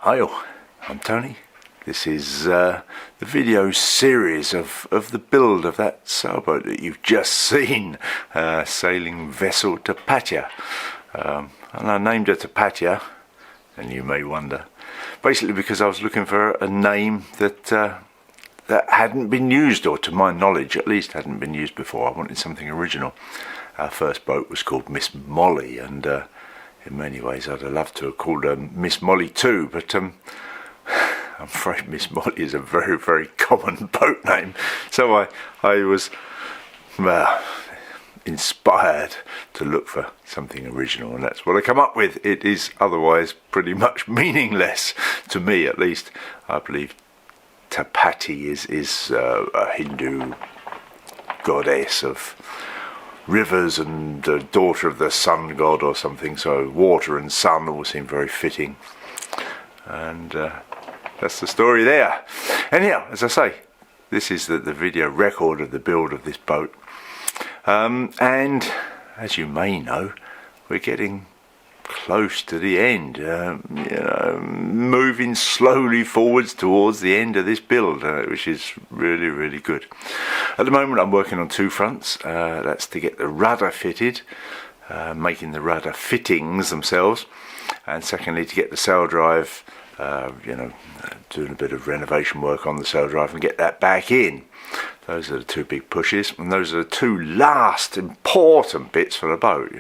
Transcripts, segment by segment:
Hi all, I'm Tony. This is the video series of the build of that sailboat that you've just seen, sailing vessel Tapatya. And I named it Tapatya, and you may wonder, basically because I was looking for a name that that hadn't been used, or to my knowledge at least hadn't been used before. I wanted something original. Our first boat was called Miss Molly, and in many ways I'd have loved to have called her Miss Molly too, but I'm afraid Miss Molly is a very, very common boat name. So I was inspired to look for something original, and that's what I come up with. It is otherwise pretty much meaningless, to me at least. I believe Tapatya is a Hindu goddess of rivers and the daughter of the sun god or something, so water and sun all seem very fitting, and that's the story there. Anyhow, as I say, this is the video record of the build of this boat, and as you may know, we're getting close to the end, moving slowly forwards towards the end of this build, which is really, really good. At the moment I'm working on two fronts. That's to get the rudder fitted, making the rudder fittings themselves, and secondly to get the Saildrive, doing a bit of renovation work on the Saildrive and get that back in. Those are the two big pushes, and those are the two last important bits for the boat.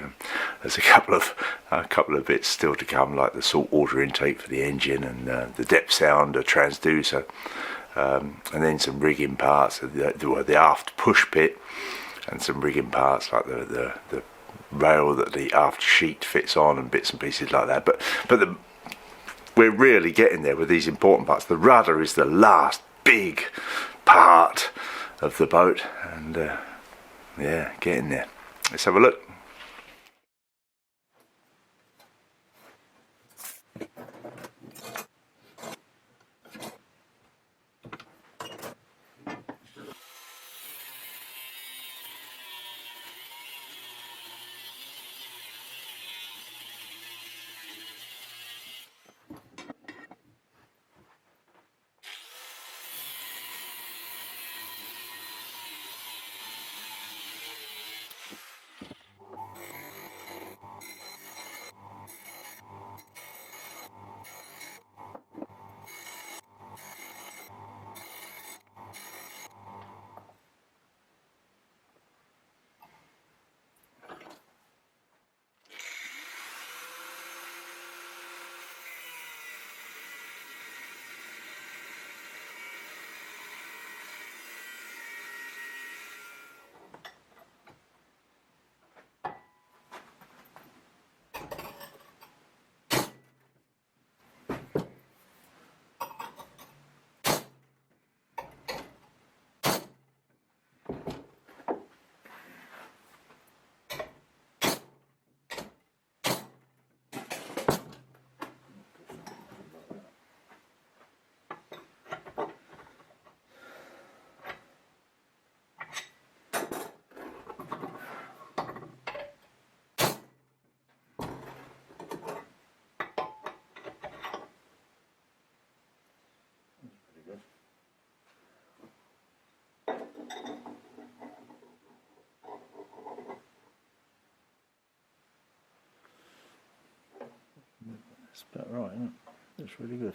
There's a couple of bits still to come, like the salt water intake for the engine, and the depth sounder transducer, and then some rigging parts of the aft push pit, and some rigging parts like the rail that the aft sheet fits on, and bits and pieces like that. But we're really getting there with these important parts. The rudder is the last big part of the boat, and yeah, getting there. Let's have a look. That's about right, isn't it? That's really good.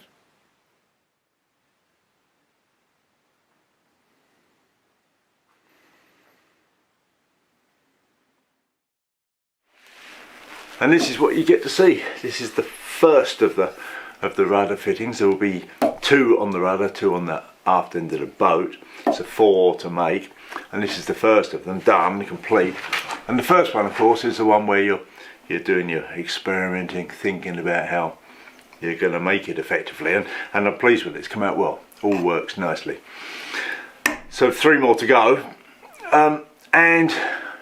And this is what you get to see. This is the first of the rudder fittings. There will be two on the rudder, two on the aft end of the boat. It's a 4 to make, and this is the first of them done, complete. And the first one, of course, is the one where you're doing your experimenting, thinking about how you're going to make it effectively, and I'm pleased with it. It's come out well. All works nicely. So 3 more to go, and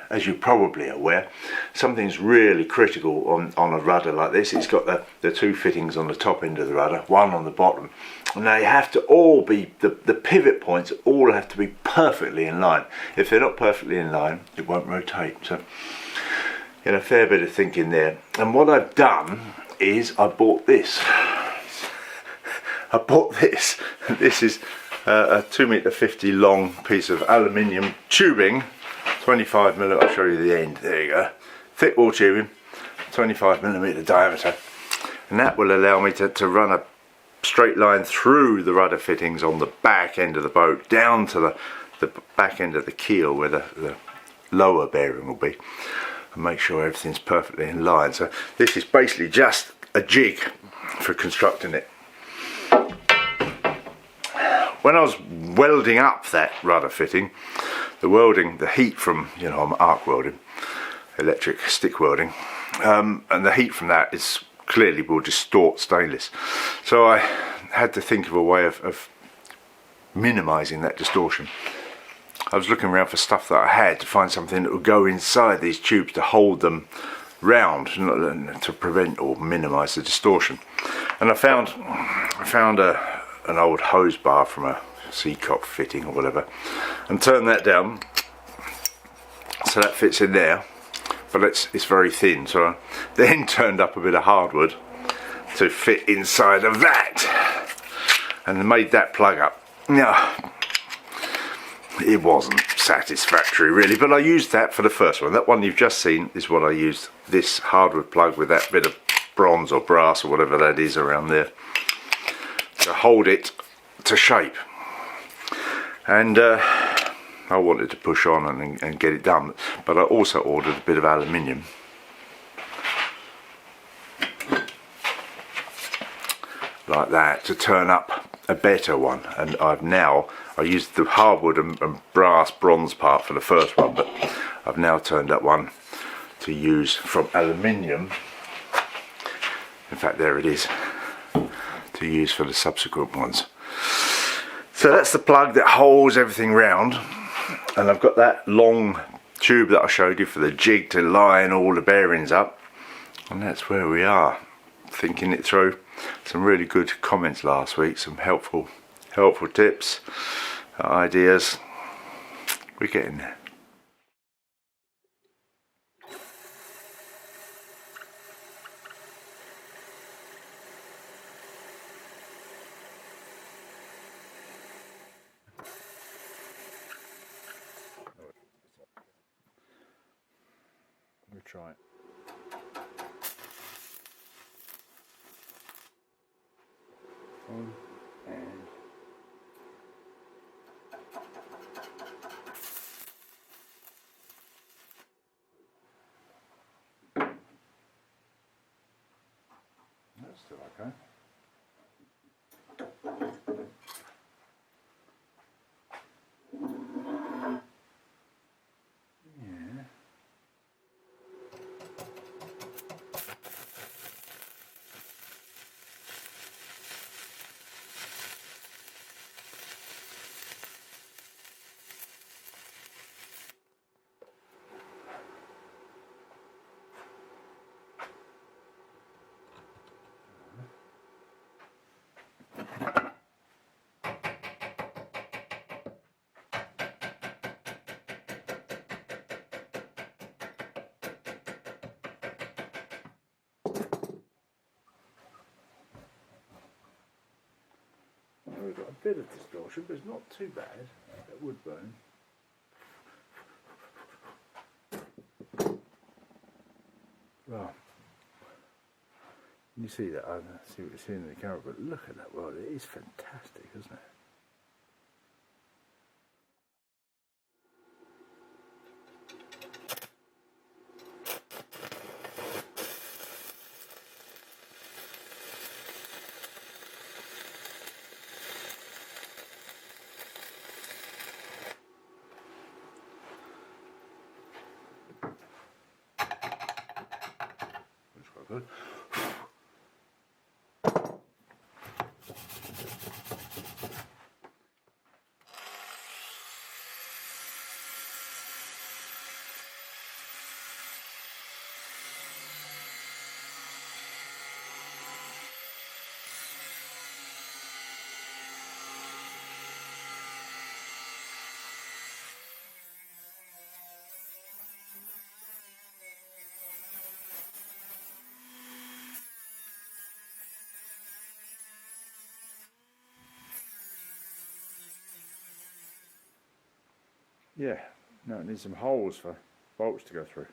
as you're probably aware, something's really critical on a rudder like this. It's got the two fittings on the top end of the rudder, one on the bottom, and they have to all be, the pivot points all have to be perfectly in line. If they're not perfectly in line, it won't rotate. So a fair bit of thinking there, and what I've done is I bought this. I bought this. This is a 2.50 m long piece of aluminium tubing, 25mm. I'll show you the end. There you go. Thick wall tubing, 25mm diameter, and that will allow me to run a straight line through the rudder fittings on the back end of the boat down to the back end of the keel where the lower bearing will be, and make sure everything's perfectly in line. So this is basically just a jig for constructing it. When I was welding up that rudder fitting, the heat from, you know, I'm arc welding, electric stick welding, and the heat from that is clearly will distort stainless. So I had to think of a way of minimizing that distortion. I was looking around for stuff that I had to find something that would go inside these tubes to hold them round, to prevent or minimize the distortion. And I found an old hose bar from a seacock fitting or whatever, and turned that down so that fits in there, but it's very thin. So I then turned up a bit of hardwood to fit inside of that and made that plug up. Now, it wasn't satisfactory really, but I used that for the first one. That one you've just seen is what I used, this hardwood plug with that bit of bronze or brass or whatever that is around there to hold it to shape. And I wanted to push on and get it done, but I also ordered a bit of aluminium like that to turn up a better one. And I used the hardwood and brass bronze part for the first one, but I've now turned up one to use from aluminium. In fact, there it is, to use for the subsequent ones. So that's the plug that holds everything round, and I've got that long tube that I showed you for the jig to line all the bearings up, and that's where we are, thinking it through. Some really good comments last week, some helpful tips, ideas. We're getting there. We'll try it. On and that's still okay. Yeah. We've got a bit of distortion, but it's not too bad. That would burn. Well, you see that? I don't see what you're seeing in the camera, but look at that weld. It is fantastic, isn't it? Good. yeah, no, it needs some holes for bolts to go through.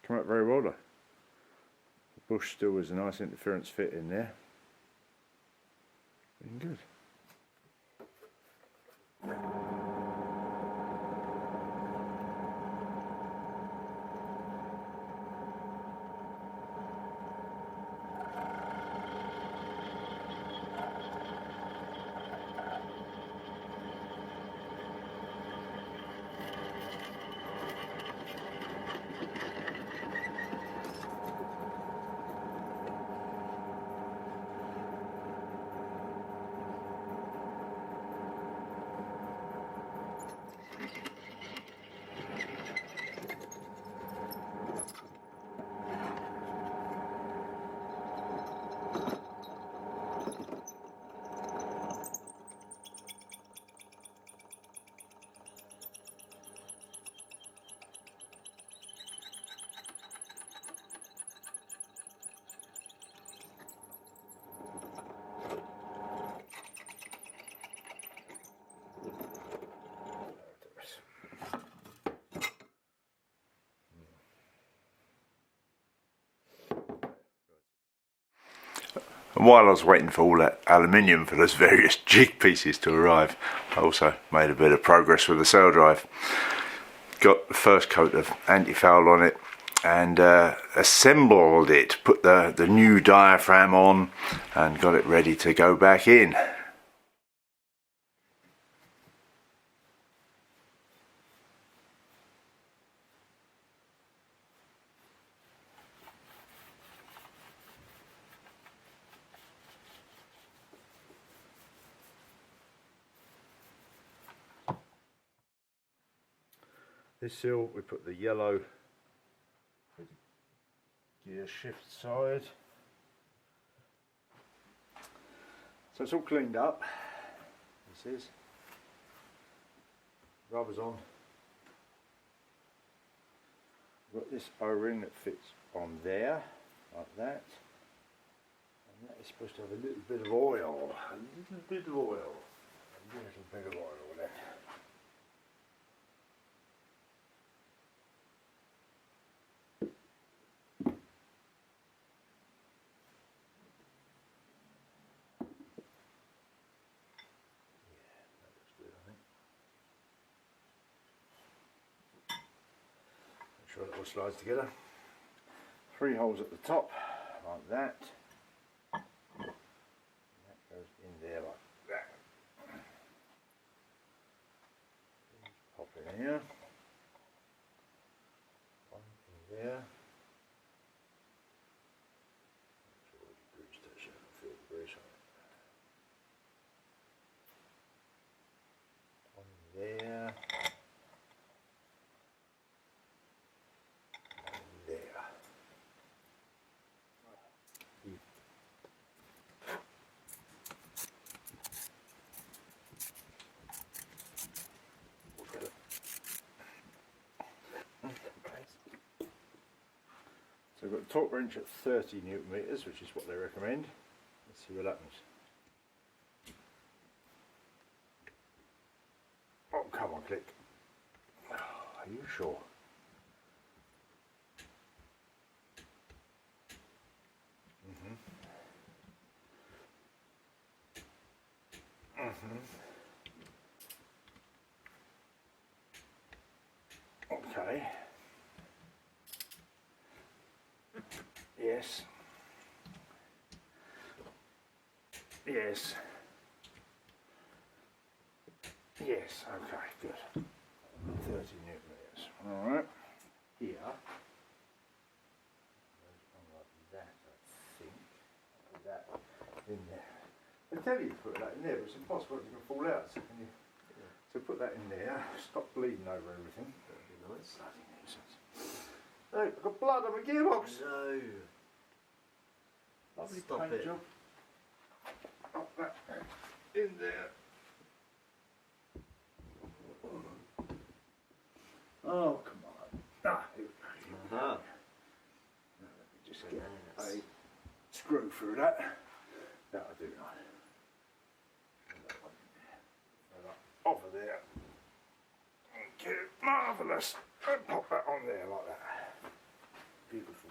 Come out very well though. The bush still was a nice interference fit in there. Looking good. And while I was waiting for all that aluminium for those various jig pieces to arrive, I also made a bit of progress with the Saildrive. Got the first coat of anti-foul on it and assembled it, put the new diaphragm on and got it ready to go back in. This seal, we put the yellow gear shift side. So it's all cleaned up. This is. Rubber's on. We've got this O-ring that fits on there, like that. And that is supposed to have a little bit of oil. A little bit of oil. A little bit of oil on it. Sure it all slides together. 3 holes at the top, like that. And that goes in there like that. Pop in here. One in there. Make sure the grease touch it and feel the grease on it. One there. So we've got the torque wrench at 30 Newton meters, which is what they recommend. Let's see what happens. Oh, come on, click. Oh, are you sure? Okay. Yes. Yes. Yes, okay, good. 30 Newton meters. Alright. Here. Like that, I think. Like that in there. I tell you to put that in there, but it's impossible, you can fall out. So, can you, so put that in there, stop bleeding over everything. That'd be nice. Bloody nuisance. Hey, I've got blood on my gearbox. No. Lovely paint job. Up that in there. Oh, come on. Ah, here we go. Now, let me just get a screw through that. That'll do right. Put that one in there. Over there. marvellous. And pop that on there like that. Beautiful.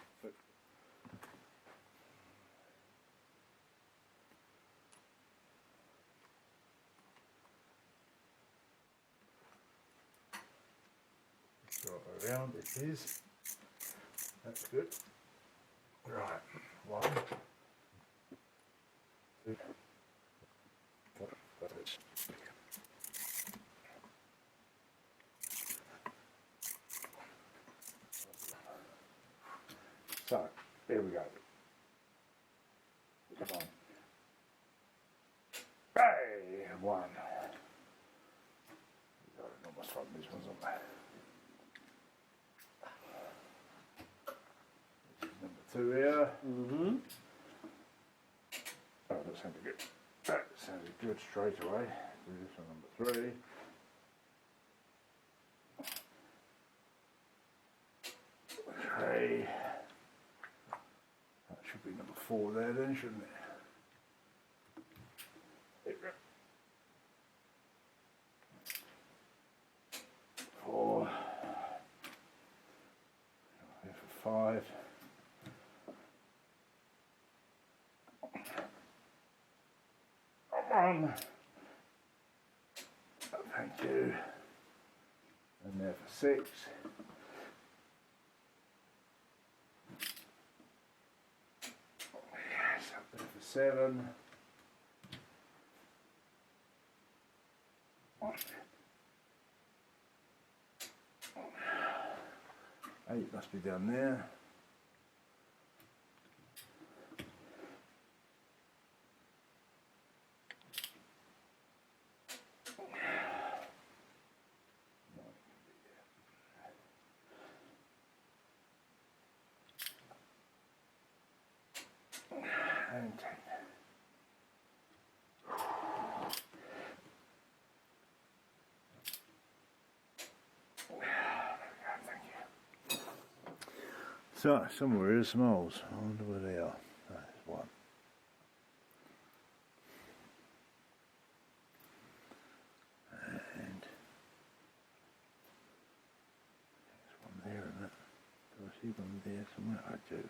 Right around it is. That's good. Right, 1, 2, so, there we go. Come on. Hey, 1. Almost thrown these ones on there. Number 2 here. Oh, that sounded good. That sounded good straight away. Do this on number 3. Okay. That should be number 4 there then, shouldn't it? There we go. 4. There for 5. Oh, thank you. And there for 6. Yes, up there for 7. 8 must be down there. And 10. Thank you. So, somewhere here are some holes. I wonder where they are. There's 1. And there's 1 there, isn't it? Do I see 1 there somewhere? I do.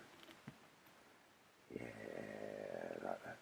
Yeah, like that.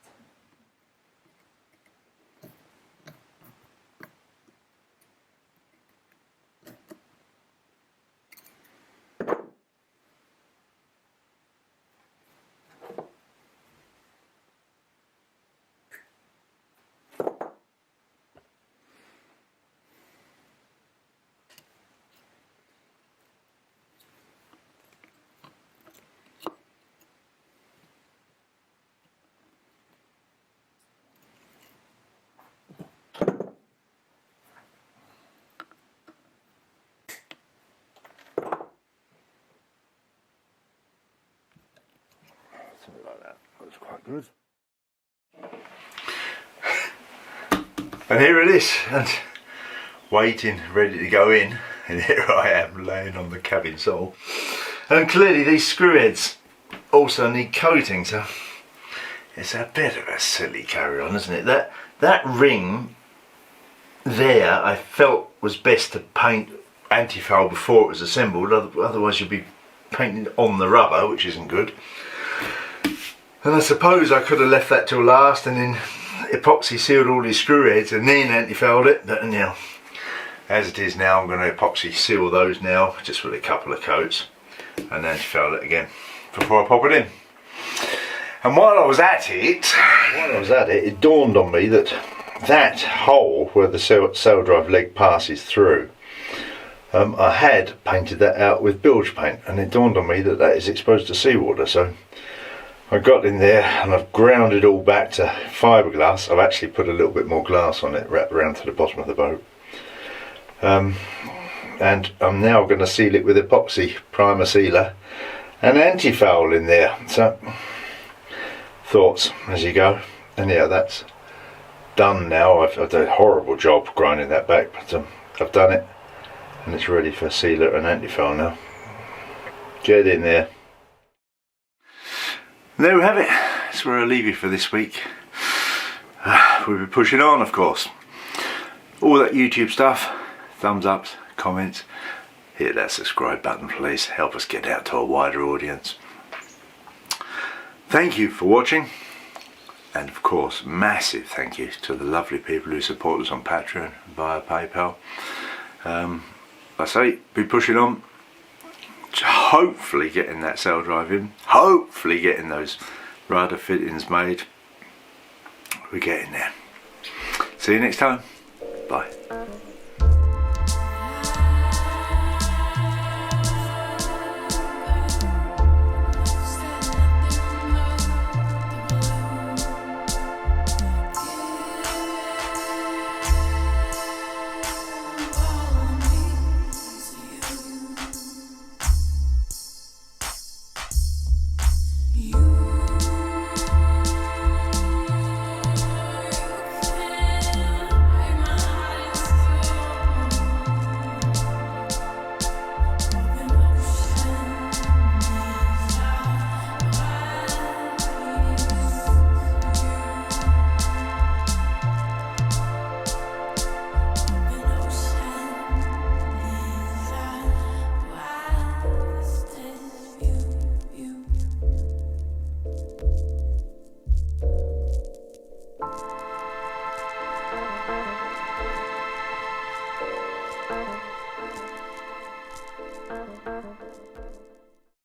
Something like that. That was quite good. And here it is, and waiting, ready to go in. And here I am, laying on the cabin sole. And clearly these screw heads also need coating, so it's a bit of a silly carry-on, isn't it? That ring there, I felt was best to paint anti-foul before it was assembled. Otherwise, you'd be painting on the rubber, which isn't good. And I suppose I could have left that till last and then epoxy sealed all these screw heads and then anti-fouled it, but now, as it is now, I'm going to epoxy seal those now, just with a couple of coats, and anti-foul it again before I pop it in. And while I was at it, it dawned on me that that hole where the Saildrive leg passes through, I had painted that out with bilge paint, and it dawned on me that that is exposed to seawater, so I got in there and I've ground it all back to fiberglass. I've actually put a little bit more glass on it, wrapped around to the bottom of the boat. And I'm now going to seal it with epoxy primer sealer and anti-foul in there. So, thoughts as you go. And yeah, that's done now. I've done a horrible job grinding that back, but I've done it. And it's ready for sealer and anti-foul now. Get in there. There we have it. That's where I'll leave you for this week. We'll be pushing on, of course. All that YouTube stuff, thumbs ups, comments. Hit that subscribe button, please. Help us get out to a wider audience. Thank you for watching. And of course, massive thank you to the lovely people who support us on Patreon via PayPal. I say, be pushing on. Hopefully getting that Saildrive in. Hopefully getting those rudder fittings made. We're getting there. See you next time. Bye.